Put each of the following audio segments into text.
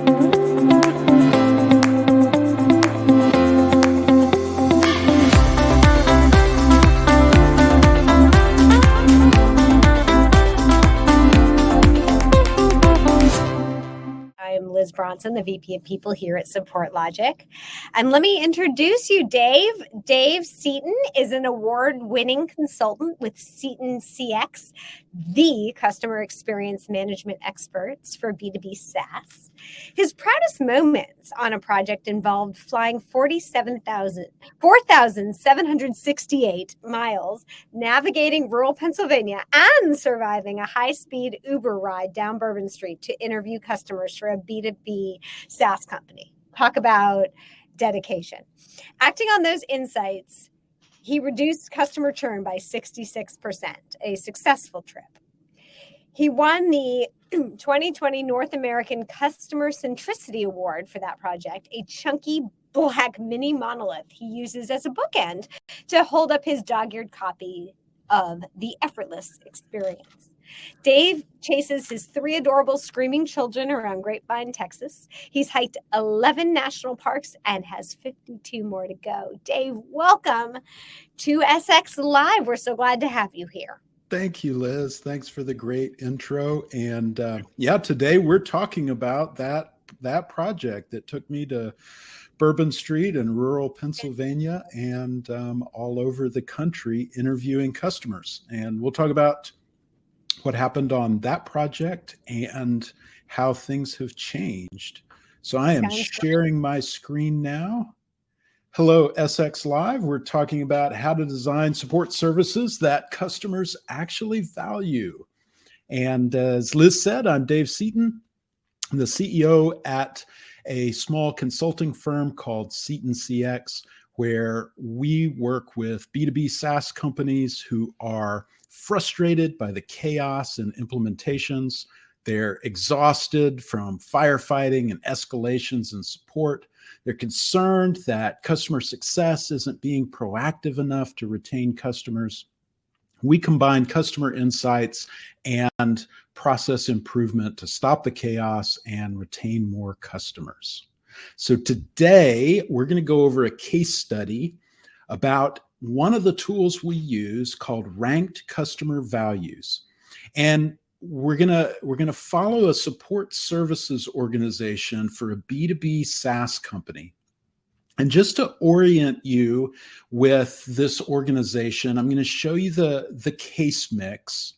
I'm Liz Bronson, the VP of People here at SupportLogic. And let me introduce you, Dave. Dave Seaton is an award-winning consultant with Seaton CX, the customer experience management experts for B2B SaaS. His proudest moments on a project involved flying 4,768 miles, navigating rural Pennsylvania, and surviving a high-speed Uber ride down Bourbon Street to interview customers for a B2B SaaS company. Talk about dedication. Acting on those insights, he reduced customer churn by 66%, a successful trip. He won the 2020 North American Customer Centricity Award for that project, a chunky black mini monolith he uses as a bookend to hold up his dog-eared copy of The Effortless Experience. Dave chases his 3 adorable screaming children around Grapevine, Texas. He's hiked 11 national parks and has 52 more to go. Dave, welcome to SX Live. We're so glad to have you here. Thank you, Liz. Thanks for the great intro. And today we're talking about that project that took me to Bourbon Street in rural Pennsylvania and all over the country interviewing customers. And we'll talk about what happened on that project and how things have changed. So I am sharing my screen now. Hello, SX Live. We're talking about how to design support services that customers actually value. And as Liz said, I'm Dave Seaton. I'm the CEO at a small consulting firm called Seaton CX, where we work with B2B SaaS companies who are frustrated by the chaos and implementations. They're exhausted from firefighting and escalations and support. They're concerned that customer success isn't being proactive enough to retain customers. We combine customer insights and process improvement to stop the chaos and retain more customers. So today, we're going to go over a case study about one of the tools we use called ranked customer values. And we're gonna follow a support services organization for a B2B SaaS company. And just to orient you with this organization, I'm going to show you the case mix.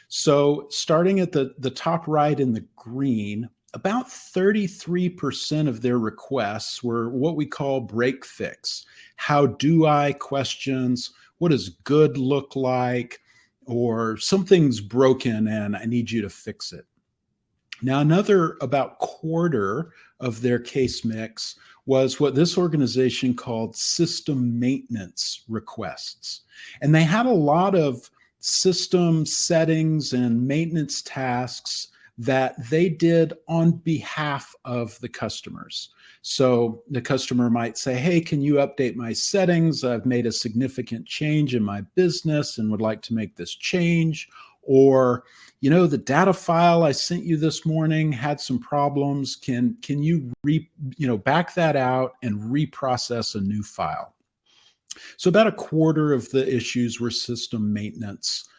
So starting at the top right in the green, about 33% of their requests were what we call break fix. How do I questions? What does good look like? Or something's broken and I need you to fix it. Now, another about quarter of their case mix was what this organization called system maintenance requests. And they had a lot of system settings and maintenance tasks that they did on behalf of the customers. So the customer might say, hey, can you update my settings? I've made a significant change in my business and would like to make this change. Or, the data file I sent you this morning had some problems. Can you back that out and reprocess a new file? So about a quarter of the issues were system maintenance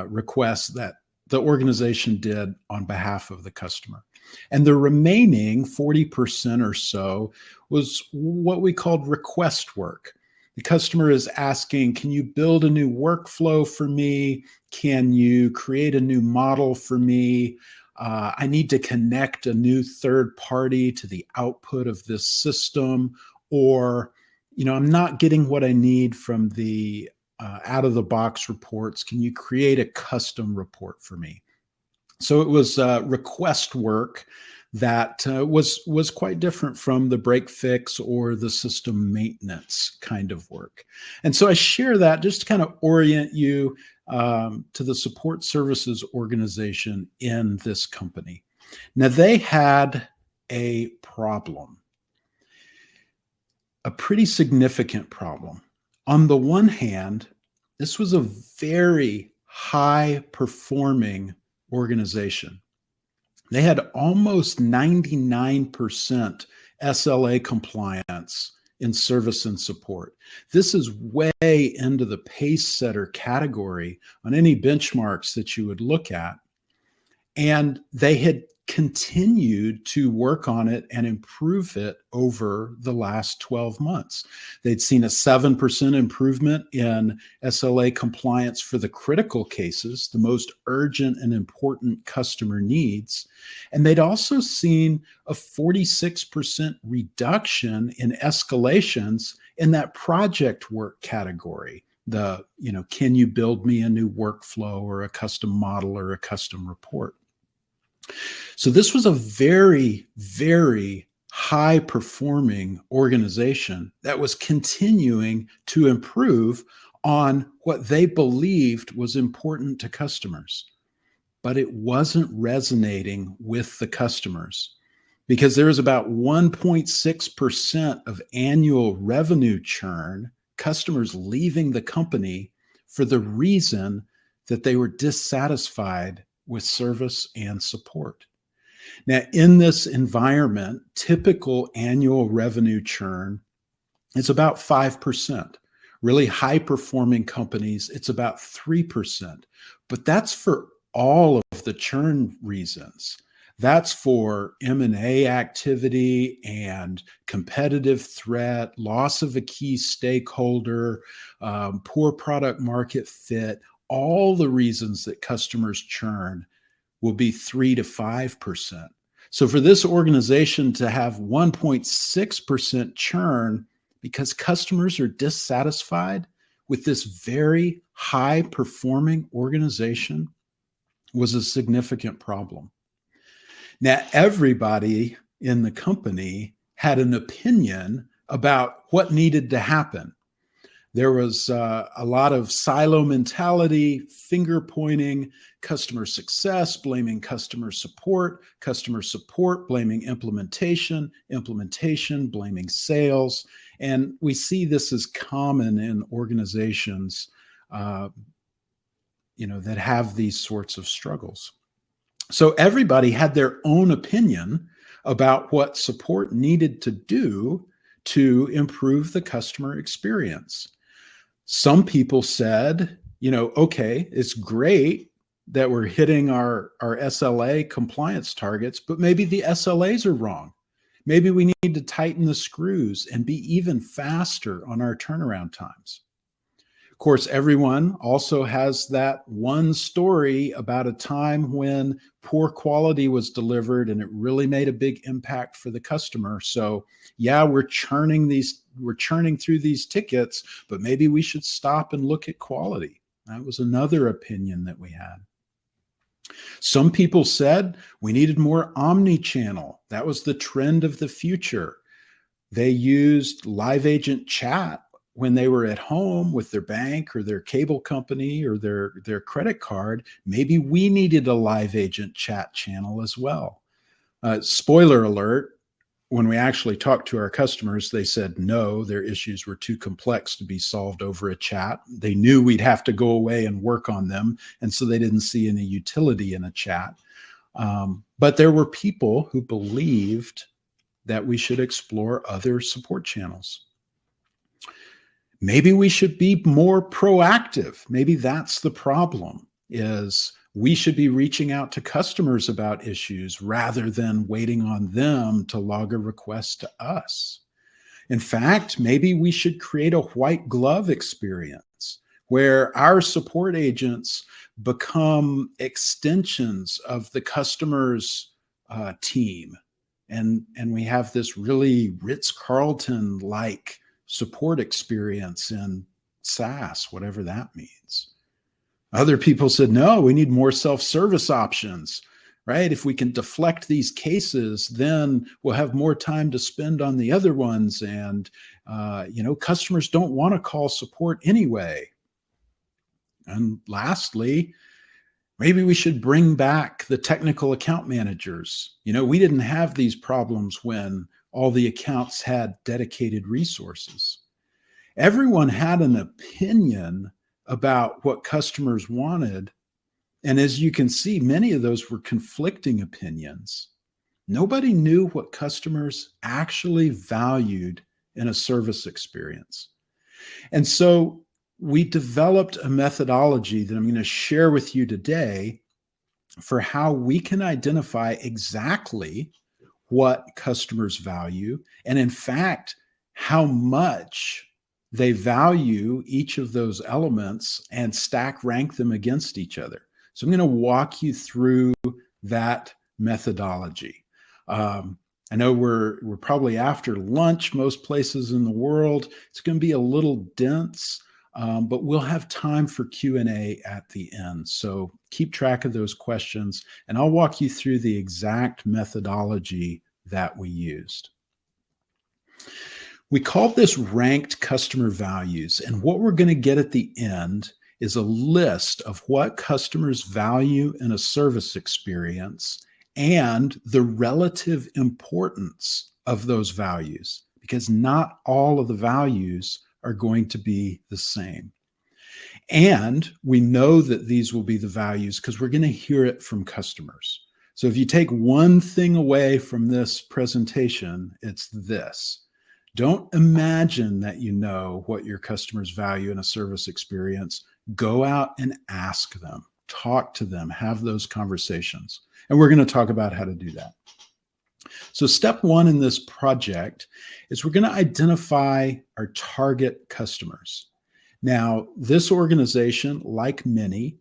requests that the organization did on behalf of the customer. And the remaining 40% or so was what we called request work. The customer is asking, can you build a new workflow for me? Can you create a new model for me? I need to connect a new third party to the output of this system. Or, I'm not getting what I need from the out-of-the-box reports. Can you create a custom report for me? So it was request work that was quite different from the break fix or the system maintenance kind of work. And so I share that just to kind of orient you to the support services organization in this company. Now, they had a problem, a pretty significant problem. On the one hand, this was a very high-performing organization. They had almost 99% SLA compliance in service and support. This is way into the pace setter category on any benchmarks that you would look at. And they had continued to work on it and improve it over the last 12 months. They'd seen a 7% improvement in SLA compliance for the critical cases, the most urgent and important customer needs. And they'd also seen a 46% reduction in escalations in that project work category. Can you build me a new workflow or a custom model or a custom report? So this was a very, very high performing organization that was continuing to improve on what they believed was important to customers. But it wasn't resonating with the customers because there was about 1.6% of annual revenue churn, customers leaving the company for the reason that they were dissatisfied with service and support. Now, in this environment, typical annual revenue churn is about 5%. Really high performing companies, it's about 3%. But that's for all of the churn reasons. That's for M&A activity and competitive threat, loss of a key stakeholder, poor product market fit. All the reasons that customers churn will be 3 to 5%. So for this organization to have 1.6% churn because customers are dissatisfied with this very high performing organization was a significant problem. Now, everybody in the company had an opinion about what needed to happen. There was a lot of silo mentality, finger pointing, customer success blaming customer support blaming implementation blaming sales. And we see this as common in organizations that have these sorts of struggles. So everybody had their own opinion about what support needed to do to improve the customer experience. Some people said, okay, it's great that we're hitting our SLA compliance targets, but maybe the SLAs are wrong. Maybe we need to tighten the screws and be even faster on our turnaround times. Of course, everyone also has that one story about a time when poor quality was delivered and it really made a big impact for the customer. So yeah, we're churning through these tickets, but maybe we should stop and look at quality. That was another opinion that we had. Some people said we needed more omni-channel. That was the trend of the future. They used live agent chat when they were at home with their bank or their cable company or their credit card. Maybe we needed a live agent chat channel as well. Spoiler alert, when we actually talked to our customers, they said no, their issues were too complex to be solved over a chat. They knew we'd have to go away and work on them, and so they didn't see any utility in a chat. But there were people who believed that we should explore other support channels. Maybe we should be more proactive. Maybe that's the problem, is we should be reaching out to customers about issues rather than waiting on them to log a request to us. In fact, maybe we should create a white glove experience where our support agents become extensions of the customer's team. And we have this really Ritz-Carlton-like support experience in SaaS, whatever that means. Other people said, no, we need more self-service options, right? If we can deflect these cases, then we'll have more time to spend on the other ones. And, customers don't want to call support anyway. And lastly, maybe we should bring back the technical account managers. We didn't have these problems when all the accounts had dedicated resources. Everyone had an opinion about what customers wanted, And as you can see, many of those were conflicting opinions. Nobody knew what customers actually valued in a service experience. And so we developed a methodology that I'm going to share with you today for how we can identify exactly what customers value, and in fact, how much they value each of those elements and stack rank them against each other. So I'm going to walk you through that methodology. I know we're probably after lunch most places in the world. It's going to be a little dense, but we'll have time for Q&A at the end. So keep track of those questions, and I'll walk you through the exact methodology that we used. We call this ranked customer values, and what we're going to get at the end is a list of what customers value in a service experience and the relative importance of those values, because not all of the values are going to be the same. And we know that these will be the values because we're going to hear it from customers. So if you take one thing away from this presentation, it's this. Don't imagine that you know what your customers value in a service experience. Go out and ask them, talk to them, have those conversations. And we're going to talk about how to do that. So step one in this project is we're going to identify our target customers. Now, this organization, like many,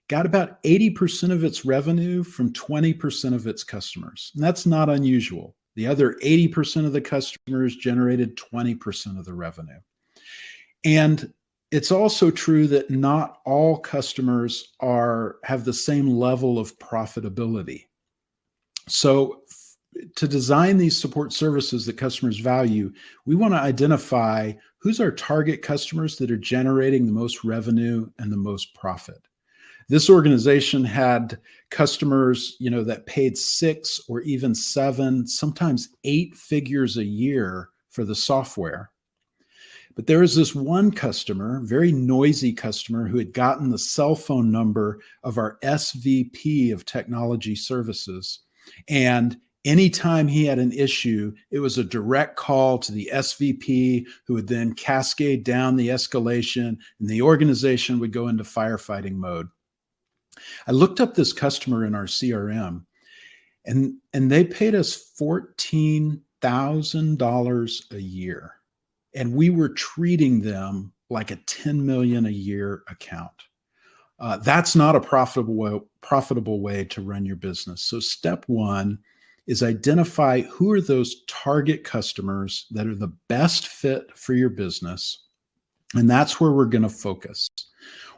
got about 80% of its revenue from 20% of its customers. And that's not unusual. The other 80% of the customers generated 20% of the revenue. And it's also true that not all customers have the same level of profitability. So to design these support services that customers value, we want to identify who's our target customers that are generating the most revenue and the most profit. This organization had customers, that paid 6 or even 7, sometimes 8 figures a year for the software. But there was this one customer, very noisy customer, who had gotten the cell phone number of our SVP of technology services. And anytime he had an issue, it was a direct call to the SVP, who would then cascade down the escalation, and the organization would go into firefighting mode. I looked up this customer in our CRM, and they paid us $14,000 a year. And we were treating them like a $10 million a year account. That's not a profitable way to run your business. So step one is identify who are those target customers that are the best fit for your business. And that's where we're going to focus.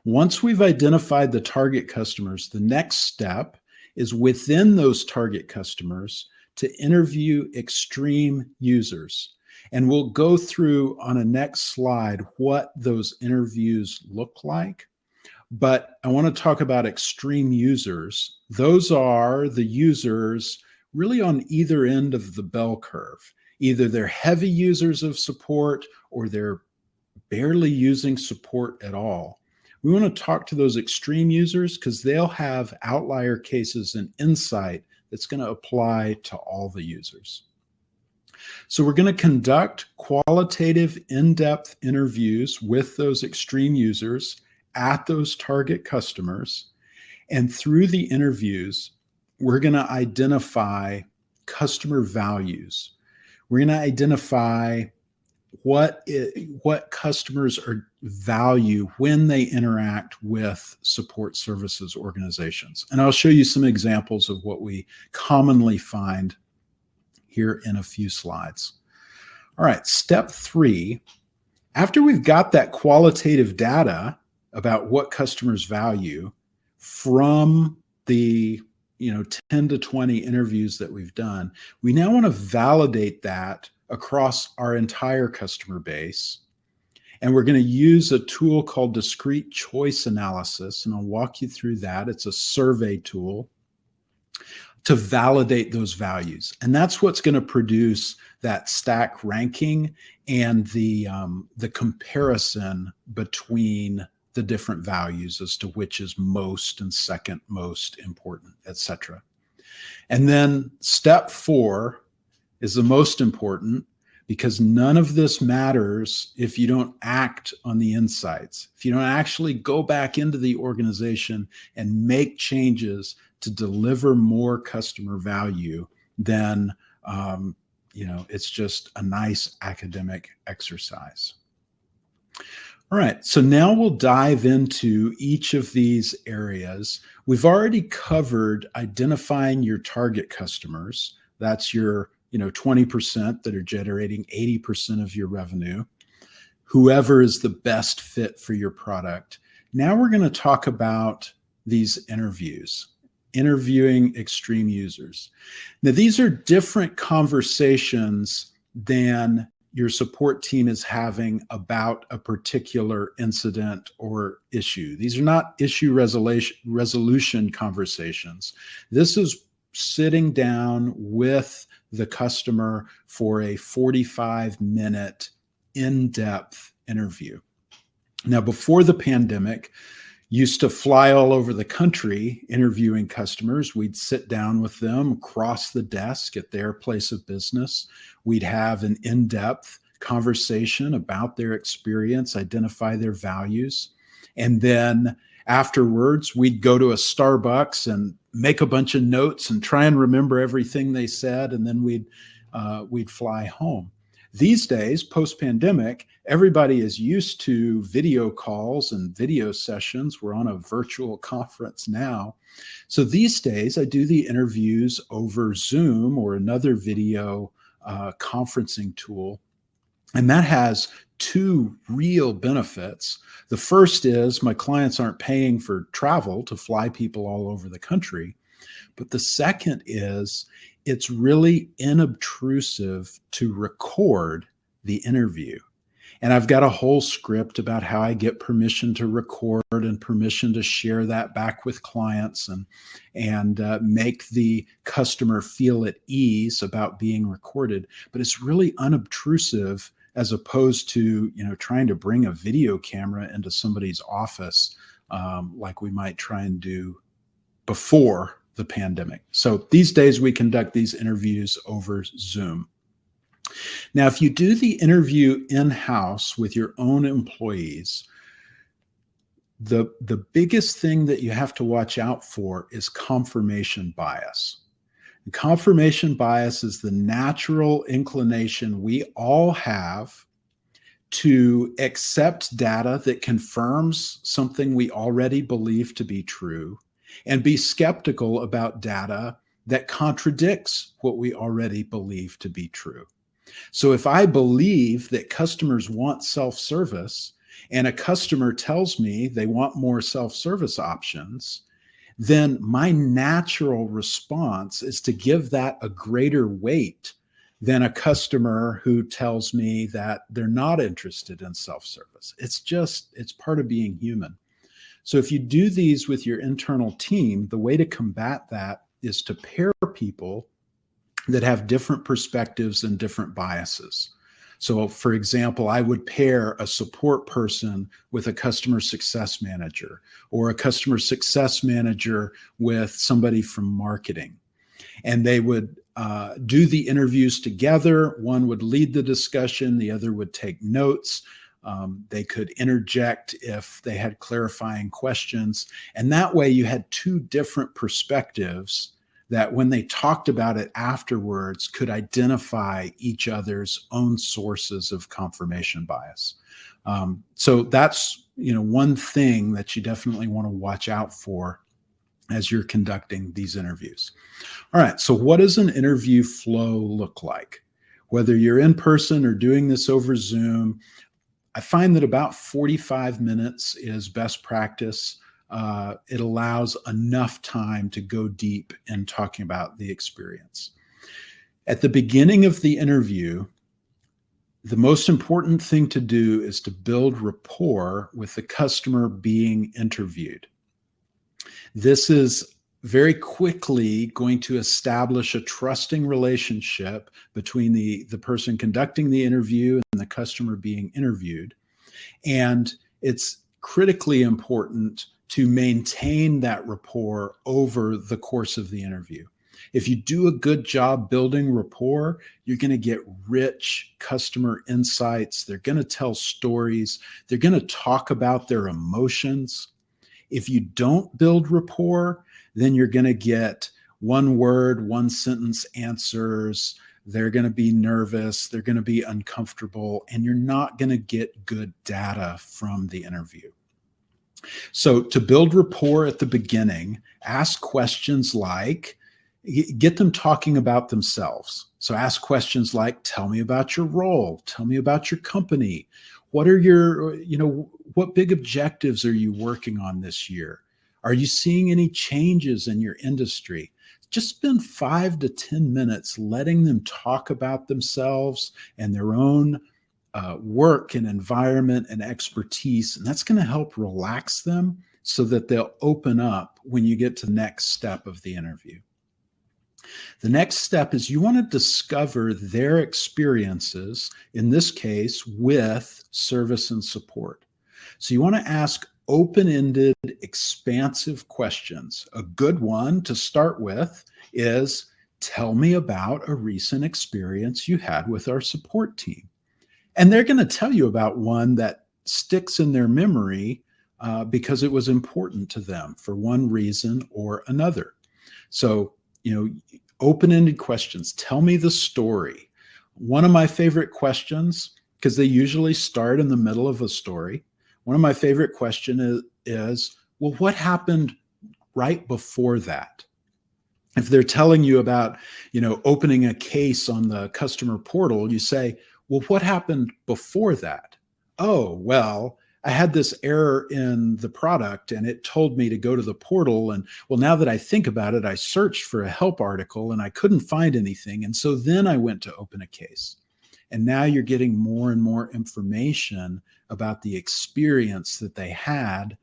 Once we've identified the target customers, the next step is within those target customers to interview extreme users. And we'll go through on a next slide what those interviews look like. But I want to talk about extreme users. Those are the users really on either end of the bell curve. Either they're heavy users of support or they're barely using support at all. We want to talk to those extreme users because they'll have outlier cases and insight that's going to apply to all the users. So we're going to conduct qualitative, in-depth interviews with those extreme users at those target customers. And through the interviews, we're going to identify customer values. We're going to identify what customers value when they interact with support services organizations. And I'll show you some examples of what we commonly find here in a few slides. All right, step 3, after we've got that qualitative data about what customers value from the 10 to 20 interviews that we've done, we now want to validate that across our entire customer base. And we're going to use a tool called Discrete Choice Analysis, and I'll walk you through that. It's a survey tool to validate those values. And that's what's going to produce that stack ranking and the comparison between the different values as to which is most and second most important, etc. And then step 4 is the most important, because none of this matters if you don't act on the insights. If you don't actually go back into the organization and make changes to deliver more customer value, then it's just a nice academic exercise. All right, so now we'll dive into each of these areas. We've already covered identifying your target customers. That's your 20% that are generating 80% of your revenue, whoever is the best fit for your product. Now we're going to talk about these interviewing extreme users. Now, these are different conversations than your support team is having about a particular incident or issue. These are not issue resolution conversations. This is sitting down with the customer for a 45-minute in-depth interview. Now, before the pandemic, used to fly all over the country interviewing customers. We'd sit down with them across the desk at their place of business. We'd have an in-depth conversation about their experience, identify their values. And then afterwards, we'd go to a Starbucks and make a bunch of notes and try and remember everything they said. And then we'd fly home. These days, post-pandemic, everybody is used to video calls and video sessions. We're on a virtual conference now. So these days, I do the interviews over Zoom or another video conferencing tool. And that has 2 real benefits. The first is my clients aren't paying for travel to fly people all over the country. But the second is it's really inobtrusive to record the interview. And I've got a whole script about how I get permission to record and permission to share that back with clients and make the customer feel at ease about being recorded. But it's really unobtrusive as opposed to, trying to bring a video camera into somebody's office like we might try and do before the pandemic. So these days we conduct these interviews over Zoom. Now, if you do the interview in-house with your own employees, the biggest thing that you have to watch out for is confirmation bias. And confirmation bias is the natural inclination we all have to accept data that confirms something we already believe to be true and be skeptical about data that contradicts what we already believe to be true. So if I believe that customers want self-service and a customer tells me they want more self-service options, then my natural response is to give that a greater weight than a customer who tells me that they're not interested in self-service. It's part of being human. So if you do these with your internal team, the way to combat that is to pair people that have different perspectives and different biases. So for example, I would pair a support person with a customer success manager, or a customer success manager with somebody from marketing. And they would do the interviews together. One would lead the discussion, the other would take notes. They could interject if they had clarifying questions. And that way you had 2 different perspectives that when they talked about it afterwards could identify each other's own sources of confirmation bias. So that's one thing that you definitely want to watch out for as you're conducting these interviews. All right, so what does an interview flow look like? Whether you're in person or doing this over Zoom, I find that about 45 minutes is best practice. It allows enough time to go deep in talking about the experience. At the beginning of the interview, the most important thing to do is to build rapport with the customer being interviewed. This is very quickly going to establish a trusting relationship between the person conducting the interview and the customer being interviewed. And it's critically important to maintain that rapport over the course of the interview. If you do a good job building rapport, you're going to get rich customer insights. They're going to tell stories. They're going to talk about their emotions. If you don't build rapport, then you're going to get one word, one sentence answers. They're going to be nervous. They're going to be uncomfortable, and you're not going to get good data from the interview. So to build rapport at the beginning, ask questions like, get them talking about themselves. So ask questions like, tell me about your role. Tell me about your company. What are your, what big objectives are you working on this year? Are you seeing any changes in your industry? Just spend 5 to 10 minutes letting them talk about themselves and their own work and environment and expertise. And that's going to help relax them so that they'll open up when you get to the next step of the interview. The next step is you want to discover their experiences, in this case, with service and support. So you want to ask open-ended, expansive questions. A good one to start with is, tell me about a recent experience you had with our support team. And they're going to tell you about one that sticks in their memory because it was important to them for one reason or another. So, open-ended questions. Tell me the story. One of my favorite questions, because they usually start in the middle of a story. One of my favorite questions is, well, what happened right before that? If they're telling you about, opening a case on the customer portal, you say, well, what happened before that? Oh, well, I had this error in the product and it told me to go to the portal. And well, now that I think about it, I searched for a help article and I couldn't find anything. And so then I went to open a case. And now you're getting more and more information about the experience that they had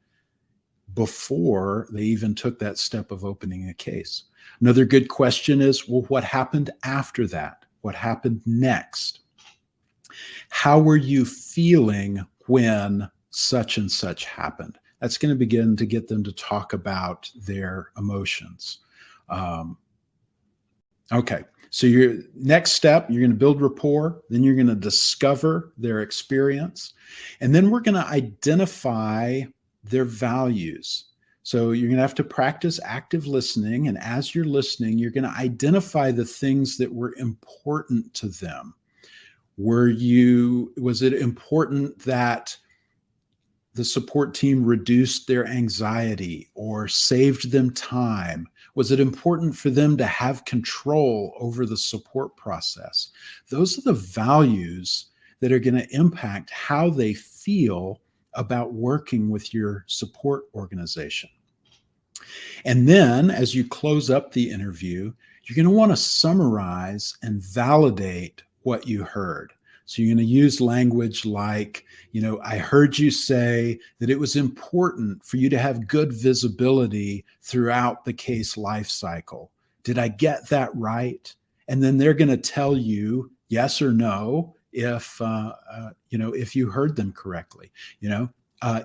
before they even took that step of opening a case. Another good question is, well, what happened after that? What happened next? How were you feeling when such and such happened? That's going to begin to get them to talk about their emotions. Okay, so your next step, you're going to build rapport, then you're going to discover their experience, and then we're going to identify their values. So you're going to have to practice active listening, and as you're listening, you're going to identify the things that were important to them. Was it important that the support team reduced their anxiety or saved them time? Was it important for them to have control over the support process? Those are the values that are going to impact how they feel about working with your support organization. And then as you close up the interview, you're going to want to summarize and validate what you heard. So you're going to use language like, I heard you say that it was important for you to have good visibility throughout the case life cycle. Did I get that right? And then they're going to tell you yes or no if you heard them correctly.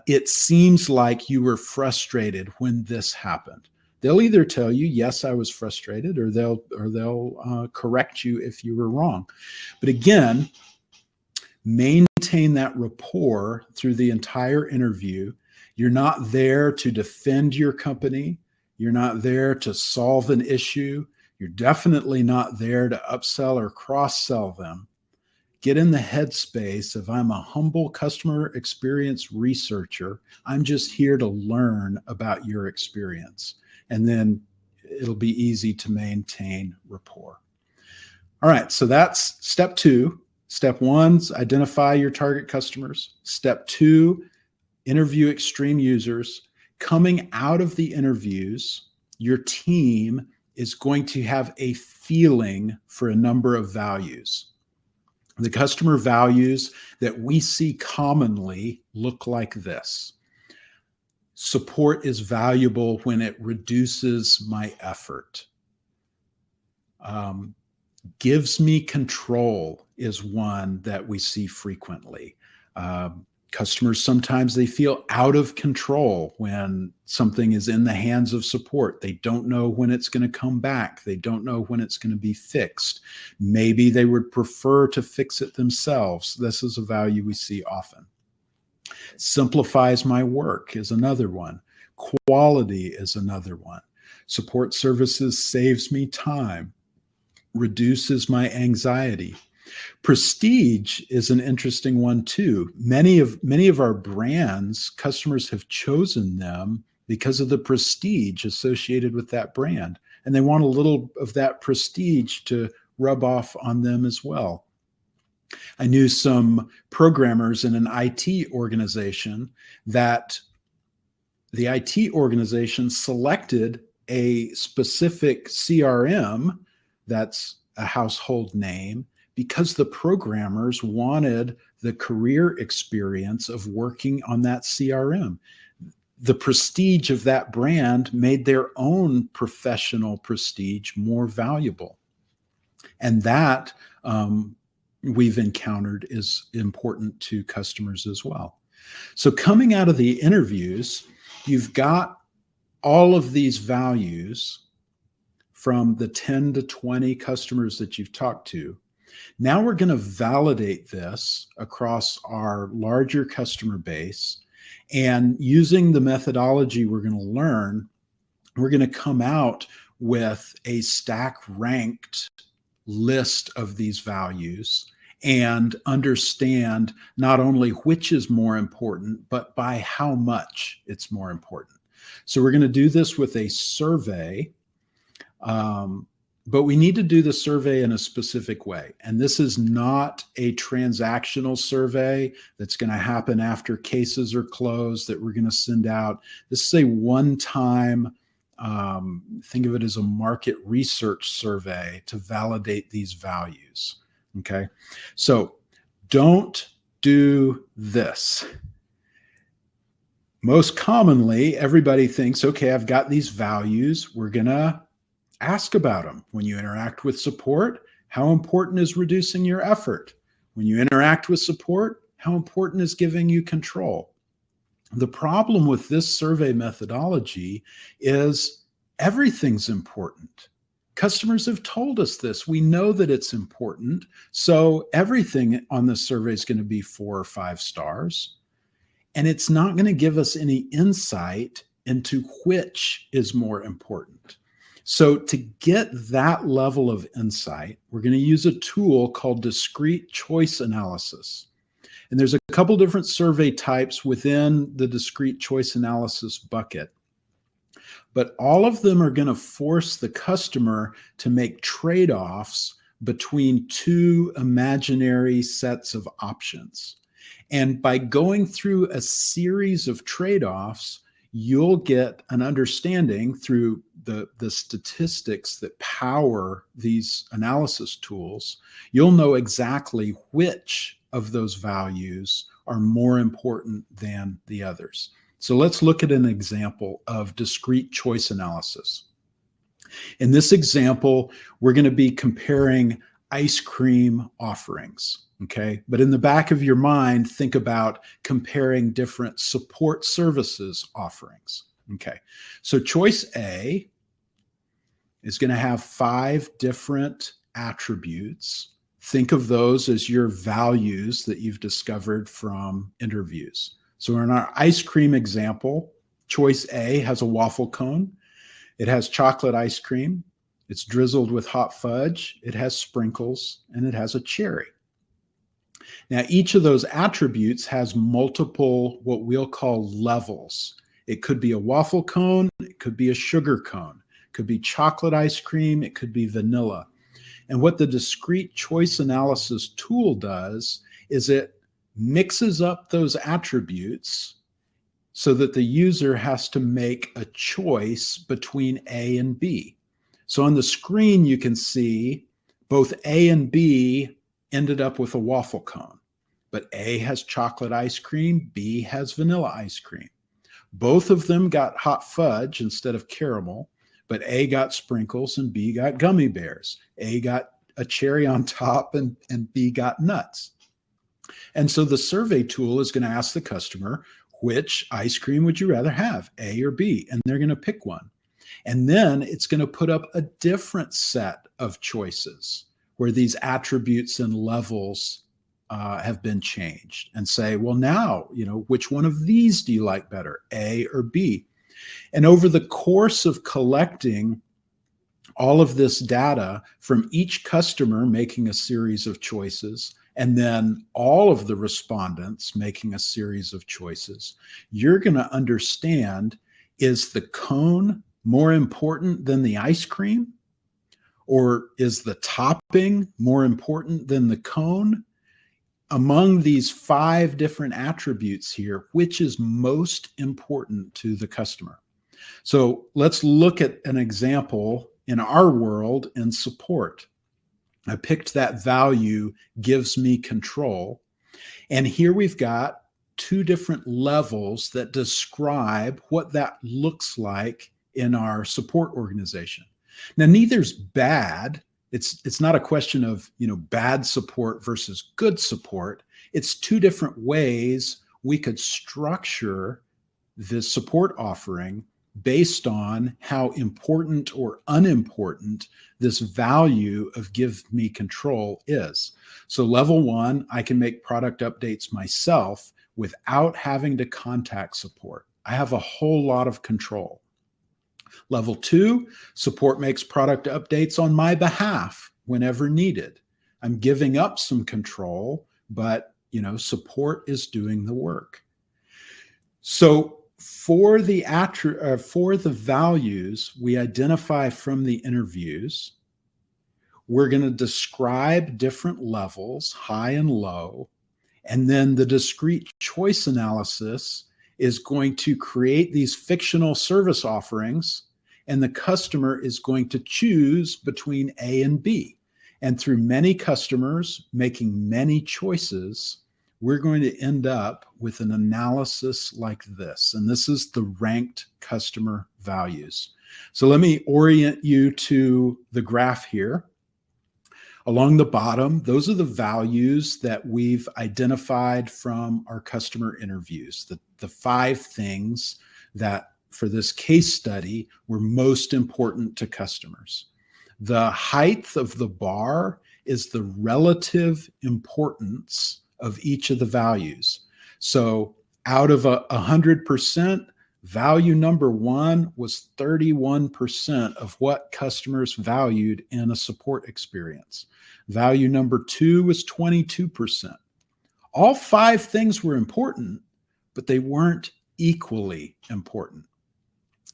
It seems like you were frustrated when this happened. They'll either tell you, yes, I was frustrated, or they'll correct you if you were wrong. But again, maintain that rapport through the entire interview. You're not there to defend your company. You're not there to solve an issue. You're definitely not there to upsell or cross-sell them. Get in the headspace of, I'm a humble customer experience researcher. I'm just here to learn about your experience. And then it'll be easy to maintain rapport. All right, so that's step 2. Step 1's identify your target customers. Step 2, interview extreme users. Coming out of the interviews, your team is going to have a feeling for a number of values. The customer values that we see commonly look like this. Support is valuable when it reduces my effort. Gives me control is one that we see frequently. Customers, sometimes they feel out of control when something is in the hands of support. They don't know when it's going to come back. They don't know when it's going to be fixed. Maybe they would prefer to fix it themselves. This is a value we see often. Simplifies my work is another one. Quality is another one. Support services saves me time, reduces my anxiety. Prestige is an interesting one too. Many of our brands, customers have chosen them because of the prestige associated with that brand, and they want a little of that prestige to rub off on them as well. I knew some programmers in an IT organization that the IT organization selected a specific CRM that's a household name because the programmers wanted the career experience of working on that CRM. The prestige of that brand made their own professional prestige more valuable. And that we've encountered is important to customers as well. So coming out of the interviews, you've got all of these values from the 10 to 20 customers that you've talked to. Now we're going to validate this across our larger customer base, and using the methodology we're going to learn, we're going to come out with a stack ranked list of these values and understand not only which is more important, but by how much it's more important. So we're going to do this with a survey. But we need to do the survey in a specific way. And this is not a transactional survey that's going to happen after cases are closed that we're going to send out. This is a one-time, think of it as a market research survey to validate these values. Okay. So don't do this. Most commonly, everybody thinks, okay, I've got these values. We're going to ask about them. When you interact with support, how important is reducing your effort? When you interact with support, how important is giving you control? The problem with this survey methodology is everything's important. Customers have told us this. We know that it's important. So everything on this survey is going to be 4 or 5 stars. And it's not going to give us any insight into which is more important. So to get that level of insight, we're going to use a tool called Discrete Choice Analysis. And there's a couple different survey types within the Discrete Choice Analysis bucket. But all of them are going to force the customer to make trade-offs between 2 imaginary sets of options. And by going through a series of trade-offs, you'll get an understanding through the statistics that power these analysis tools. You'll know exactly which of those values are more important than the others. So let's look at an example of discrete choice analysis. In this example, we're going to be comparing ice cream offerings. Okay, but in the back of your mind, think about comparing different support services offerings. Okay, so choice A is going to have 5 different attributes. Think of those as your values that you've discovered from interviews. So in our ice cream example, choice A has a waffle cone. It has chocolate ice cream. It's drizzled with hot fudge. It has sprinkles, and it has a cherry. Now, each of those attributes has multiple, what we'll call levels. It could be a waffle cone. It could be a sugar cone. It could be chocolate ice cream. It could be vanilla. And what the discrete choice analysis tool does is it mixes up those attributes so that the user has to make a choice between A and B. So on the screen, you can see both A and B ended up with a waffle cone, but A has chocolate ice cream, B has vanilla ice cream. Both of them got hot fudge instead of caramel, but A got sprinkles and B got gummy bears. A got a cherry on top and B got nuts. And so the survey tool is going to ask the customer, which ice cream would you rather have, A or B? And they're going to pick one. And then it's going to put up a different set of choices where these attributes and levels have been changed, and say, well, now, which one of these do you like better, A or B? And over the course of collecting all of this data from each customer making a series of choices, and then all of the respondents making a series of choices, you're going to understand, is the cone more important than the ice cream? Or is the topping more important than the cone? Among these 5 different attributes here, which is most important to the customer? So let's look at an example in our world in support. I picked that value gives me control. And here we've got 2 different levels that describe what that looks like in our support organization. Now, neither's bad. It's not a question of, bad support versus good support. It's 2 different ways we could structure this support offering based on how important or unimportant this value of give me control is. So level 1, I can make product updates myself without having to contact support. I have a whole lot of control. Level 2, support makes product updates on my behalf whenever needed. I'm giving up some control, but support is doing the work. So for the values we identify from the interviews, we're going to describe different levels, high and low, and then the discrete choice analysis is going to create these fictional service offerings, and the customer is going to choose between A and B. And through many customers making many choices, we're going to end up with an analysis like this. And this is the ranked customer values. So let me orient you to the graph here. Along the bottom, those are the values that we've identified from our customer interviews, the 5 things that for this case study were most important to customers. The height of the bar is the relative importance of each of the values. So out of 100%, value number 1 was 31% of what customers valued in a support experience. Value number 2 was 22%. All 5 things were important, but they weren't equally important.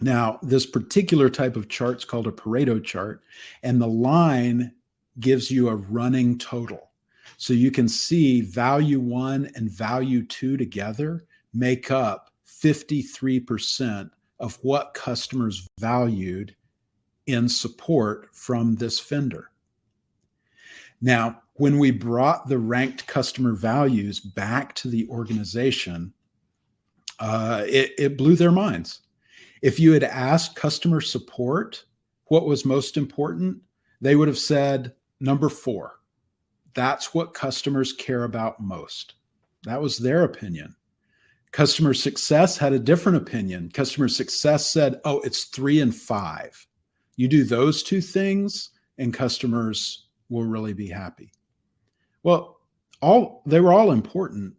Now, this particular type of chart is called a Pareto chart, and the line gives you a running total. So you can see value 1 and value 2 together make up 53% of what customers valued in support from this vendor. Now, when we brought the ranked customer values back to the organization, it blew their minds. If you had asked customer support what was most important, they would have said number 4. That's what customers care about most. That was their opinion. Customer success had a different opinion. Customer success said, oh, it's 3 and 5. You do those 2 things and customers will really be happy. Well, they were all important,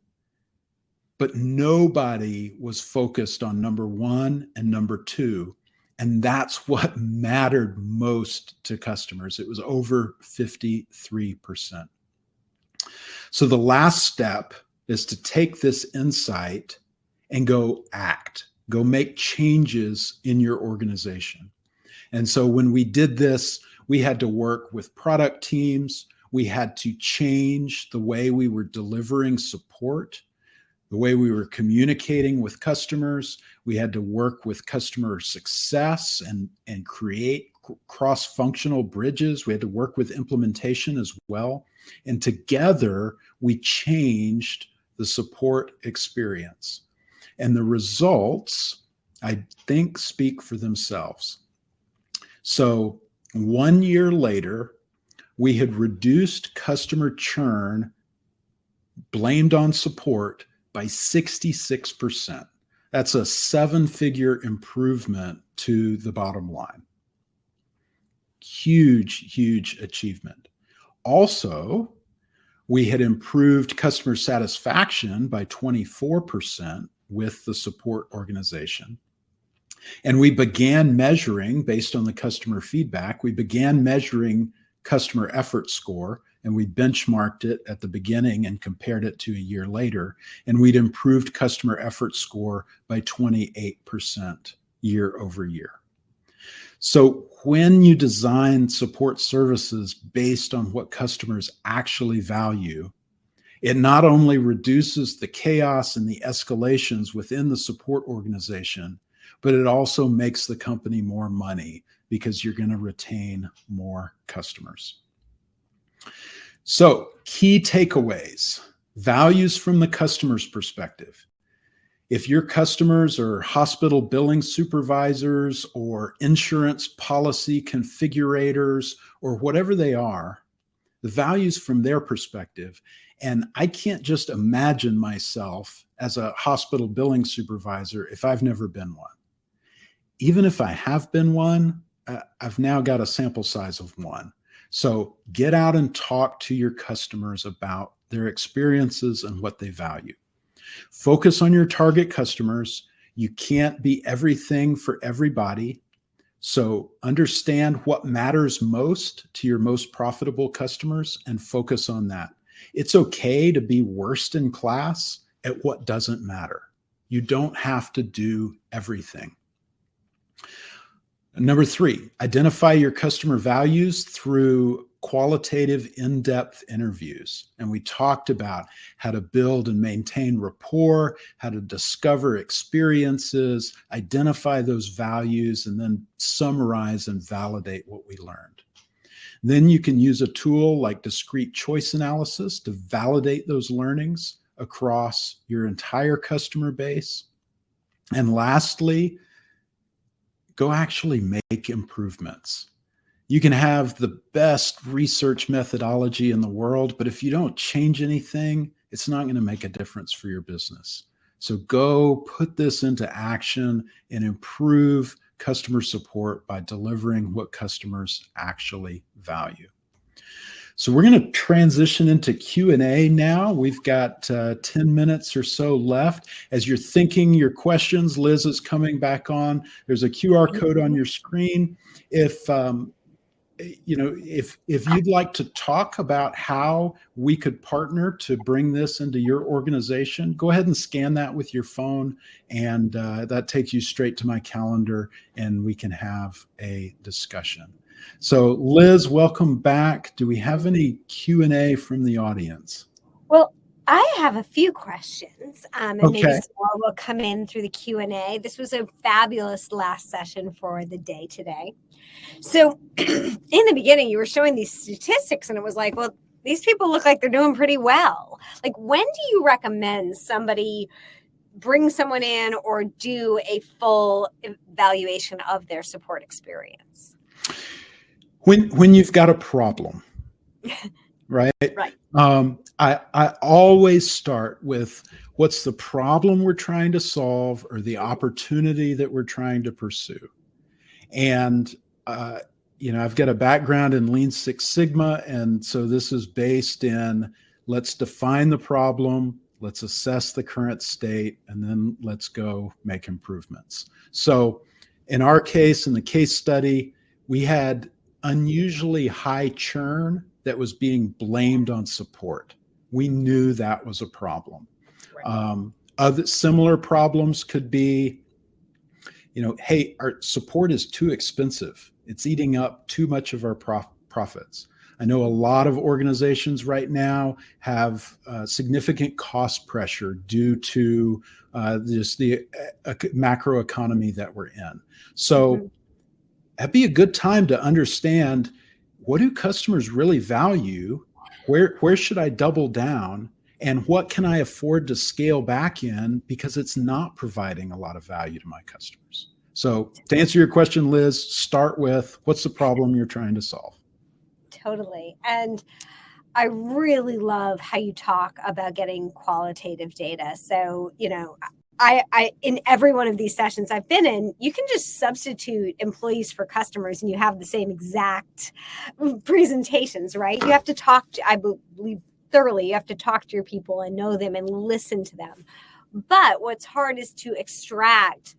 but nobody was focused on number 1 and number 2. And that's what mattered most to customers. It was over 53%. So the last step is to take this insight and go act, go make changes in your organization. And so when we did this, we had to work with product teams. We had to change the way we were delivering support, the way we were communicating with customers. We had to work with customer success and create cross-functional bridges. We had to work with implementation as well. And together, we changed the support experience. And the results, I think, speak for themselves. So 1 year later, we had reduced customer churn blamed on support by 66%. That's a 7-figure improvement to the bottom line. Huge, huge achievement. Also, we had improved customer satisfaction by 24% with the support organization. And we began measuring, based on the customer feedback, we began measuring customer effort score, and we benchmarked it at the beginning and compared it to a year later. And we'd improved customer effort score by 28% year over year. So when you design support services based on what customers actually value, it not only reduces the chaos and the escalations within the support organization, but it also makes the company more money because you're going to retain more customers. So, key takeaways, values from the customer's perspective. If your customers are hospital billing supervisors or insurance policy configurators or whatever they are, the values from their perspective, and I can't just imagine myself as a hospital billing supervisor if I've never been one. Even if I have been one, I've now got a sample size of one. So get out and talk to your customers about their experiences and what they value. Focus on your target customers. You can't be everything for everybody. So understand what matters most to your most profitable customers and focus on that. It's okay to be worst in class at what doesn't matter. You don't have to do everything. Number 3, identify your customer values through qualitative, in-depth interviews. And we talked about how to build and maintain rapport, how to discover experiences, identify those values, and then summarize and validate what we learned. Then you can use a tool like Discrete Choice Analysis to validate those learnings across your entire customer base. And lastly, go actually make improvements. You can have the best research methodology in the world, but if you don't change anything, it's not going to make a difference for your business. So go put this into action and improve customer support by delivering what customers actually value. So we're going to transition into Q&A now. We've got 10 minutes or so left. As you're thinking your questions, Liz is coming back on. There's a QR code on your screen. If you'd like to talk about how we could partner to bring this into your organization, go ahead and scan that with your phone, and that takes you straight to my calendar, and we can have a discussion. So, Liz, welcome back. Do we have any Q&A from the audience? Well, I have a few questions, and Okay. maybe some more will come in through the Q&A. This was a fabulous last session for the day today. So in the beginning, you were showing these statistics, and it was like, well, these people look like they're doing pretty well. Like, when do you recommend somebody bring someone in or do a full evaluation of their support experience? When you've got a problem, right? Right. I always start with what's the problem we're trying to solve or the opportunity that we're trying to pursue. And, I've got a background in Lean Six Sigma. And so this is based in, let's define the problem, let's assess the current state, and then let's go make improvements. So in our case, in the case study, we had unusually high churn that was being blamed on support. We knew that was a problem. Right. Other similar problems could be, hey, our support is too expensive. It's eating up too much of our profits. I know a lot of organizations right now have significant cost pressure due to just the macro economy that we're in. So that'd be a good time to understand, what do customers really value? Where should I double down? And what can I afford to scale back in because it's not providing a lot of value to my customers? So to answer your question, Liz, start with, what's the problem you're trying to solve? Totally. And I really love how you talk about getting qualitative data. So, I in every one of these sessions I've been in, you can just substitute employees for customers and you have the same exact presentations, right? You have to talk to, I believe thoroughly, you have to talk to your people and know them and listen to them. But what's hard is to extract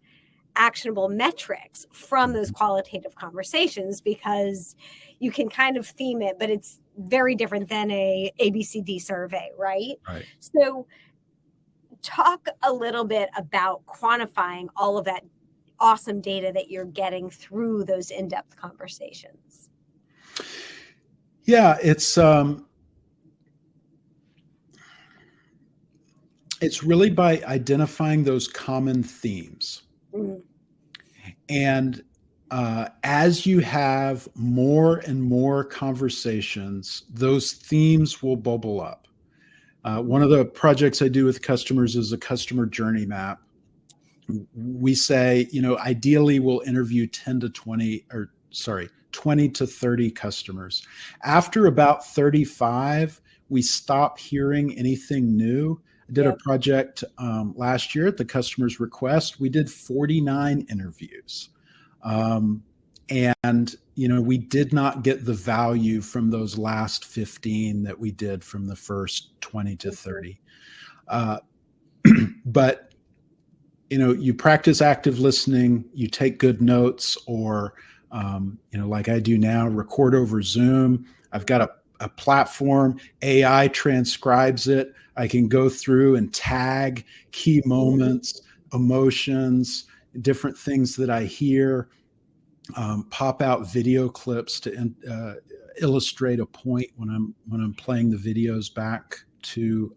actionable metrics from those qualitative conversations, because you can kind of theme it, but it's very different than a ABCD survey, right? Right. So talk a little bit about quantifying all of that awesome data that you're getting through those in-depth conversations. Yeah, it's really by identifying those common themes. Mm. And as you have more and more conversations, those themes will bubble up. One of the projects I do with customers is a customer journey map. We say, ideally we'll interview 20 to 30 customers. After about 35, we stop hearing anything new. I did a project last year at the customer's request. We did 49 interviews. And we did not get the value from those last 15 that we did from the first 20 to 30. But you practice active listening, you take good notes, or like I do now, record over Zoom. I've got a platform, AI transcribes it. I can go through and tag key moments, emotions, different things that I hear. Pop out video clips to illustrate a point when I'm playing the videos back to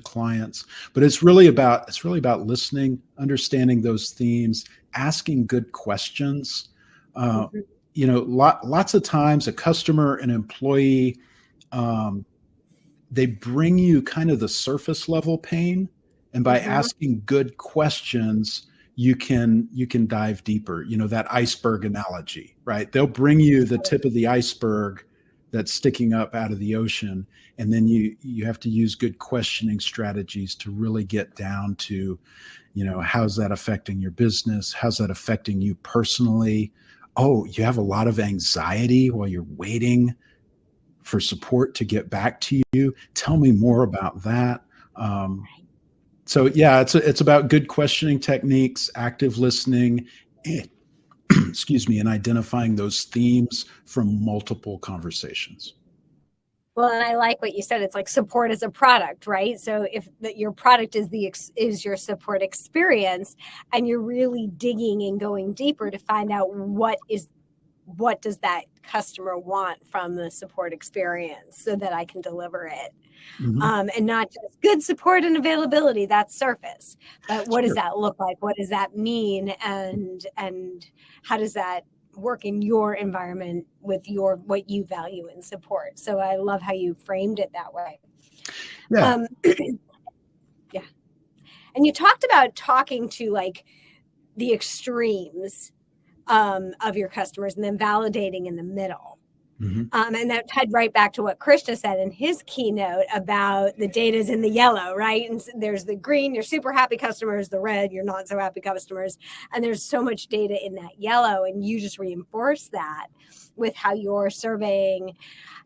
clients. But it's really about listening, understanding those themes, asking good questions. Lots of times a customer, an employee, they bring you kind of the surface level pain, and by asking good questions, you can dive deeper. That iceberg analogy, right? They'll bring you the tip of the iceberg that's sticking up out of the ocean, and then you have to use good questioning strategies to really get down to, how's that affecting your business? How's that affecting you personally? Oh, you have a lot of anxiety while you're waiting for support to get back to you. Tell me more about that. So yeah, it's about good questioning techniques, active listening, and identifying those themes from multiple conversations. Well, and I like what you said. It's like support as a product, right? So if your product is your support experience, and you're really digging and going deeper to find out what does that customer want from the support experience, so that I can deliver it. And not just good support and availability, that's surface, but what does that look like? What does that mean? And how does that work in your environment with what you value in support? So I love how you framed it that way. Yeah. Yeah. And you talked about talking to like the extremes of your customers and then validating in the middle. And that tied right back to what Krishna said in his keynote about the data's in the yellow, right? And there's the green, you're super happy customers, the red, you're not so happy customers. And there's so much data in that yellow, and you just reinforce that with how you're surveying.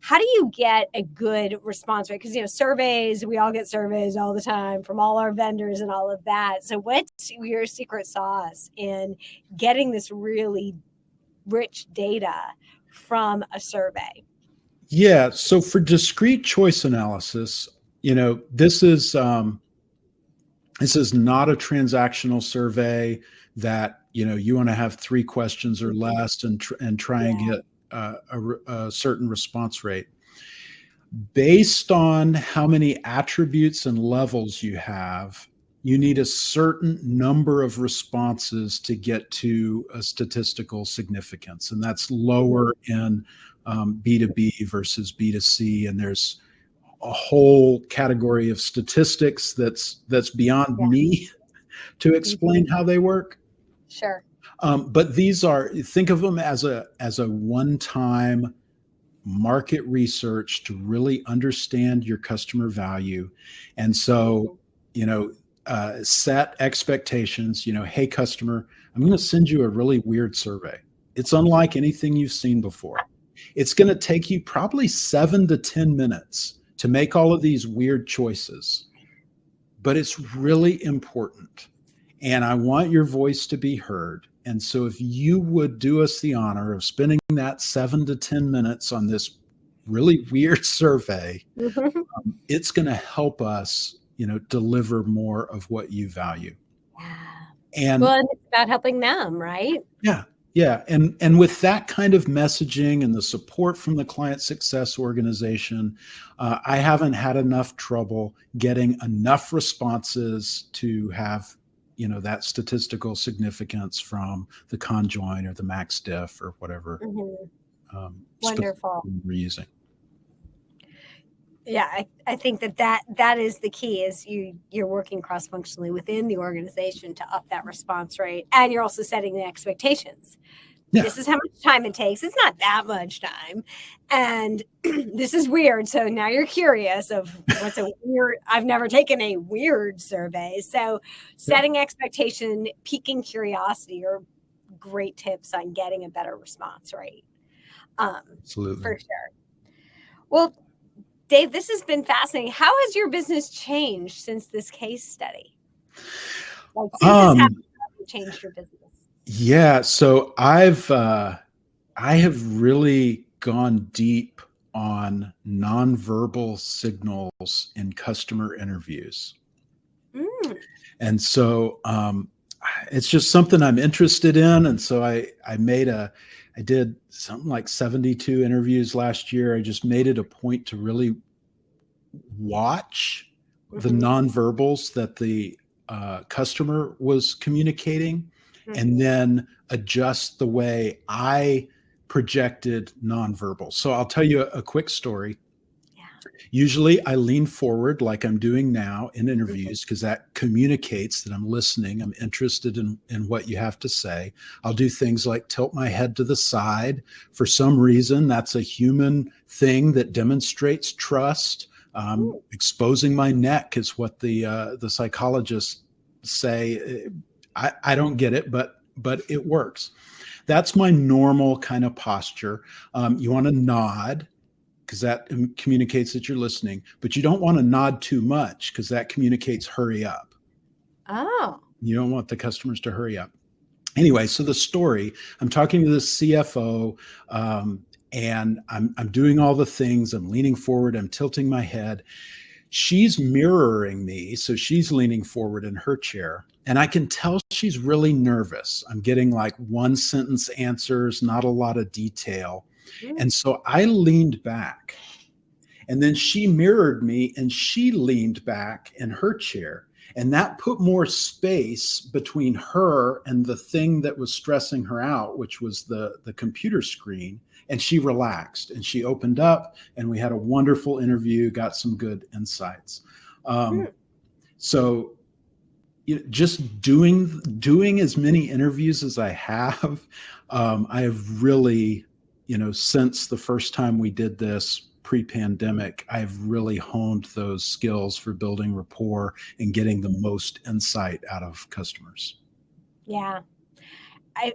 How do you get a good response rate? Because, surveys, we all get surveys all the time from all our vendors and all of that. So what's your secret sauce in getting this really rich data from a survey? Yeah. So for discrete choice analysis, this is not a transactional survey that, you want to have 3 questions or less and try and get a certain response rate. Based on how many attributes and levels you have, you need a certain number of responses to get to a statistical significance. And that's lower in B2B versus B2C. And there's a whole category of statistics that's beyond me to explain how they work. Sure. But think of them as a one-time market research to really understand your customer value. And so, set expectations, hey, customer, I'm going to send you a really weird survey. It's unlike anything you've seen before. It's going to take you probably 7 to 10 minutes to make all of these weird choices, but it's really important. And I want your voice to be heard. And so if you would do us the honor of spending that 7 to 10 minutes on this really weird survey, it's going to help us, deliver more of what you value. And it's about helping them, right? Yeah. And with that kind of messaging and the support from the client success organization, I haven't had enough trouble getting enough responses to have, that statistical significance from the conjoint or the max diff or whatever. Wonderful. We're using. Yeah, I think that is the key, is you're working cross-functionally within the organization to up that response rate. And you're also setting the expectations. Yeah. This is how much time it takes. It's not that much time. And this is weird. So now you're curious of what's a weird, I've never taken a weird survey. So setting expectation, piquing curiosity are great tips on getting a better response rate. Absolutely. For sure. Well, Dave, this has been fascinating. How has your business changed since this case study? Like, since this happened, how have you changed your business? Yeah, so I have really gone deep on nonverbal signals in customer interviews. And so it's just something I'm interested in. And so I did something like 72 interviews last year. I just made it a point to really watch the nonverbals that the customer was communicating, and then adjust the way I projected nonverbal. So I'll tell you a quick story. Usually I lean forward like I'm doing now in interviews, because that communicates that I'm listening. I'm interested in what you have to say. I'll do things like tilt my head to the side. For some reason, that's a human thing that demonstrates trust. Exposing my neck is what the psychologists say. I don't get it, but it works. That's my normal kind of posture. You want to nod, because that communicates that you're listening, but you don't want to nod too much, because that communicates hurry up. Oh. You don't want the customers to hurry up. Anyway, so the story, I'm talking to the CFO, and I'm doing all the things. I'm leaning forward. I'm tilting my head. She's mirroring me, so she's leaning forward in her chair, and I can tell she's really nervous. I'm getting like one sentence answers, not a lot of detail. And so I leaned back, and then she mirrored me and she leaned back in her chair, and that put more space between her and the thing that was stressing her out, which was the computer screen. And she relaxed and she opened up, and we had a wonderful interview, got some good insights. So just doing as many interviews as I have really, since the first time we did this pre-pandemic, I've really honed those skills for building rapport and getting the most insight out of customers. Yeah.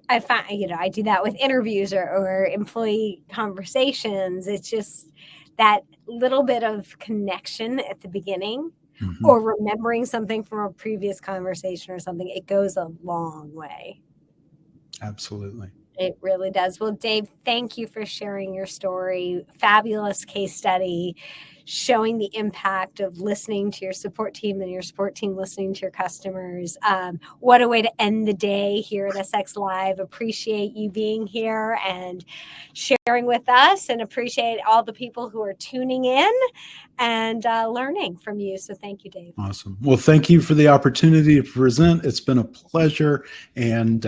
I find, I do that with interviews or employee conversations. It's just that little bit of connection at the beginning, or remembering something from a previous conversation or something. It goes a long way. Absolutely. It really does. Well, Dave, thank you for sharing your story. Fabulous case study, showing the impact of listening to your support team and your support team listening to your customers. What a way to end the day here at SX Live. Appreciate you being here and sharing with us, and appreciate all the people who are tuning in and learning from you. So thank you, Dave. Awesome. Well, thank you for the opportunity to present. It's been a pleasure. And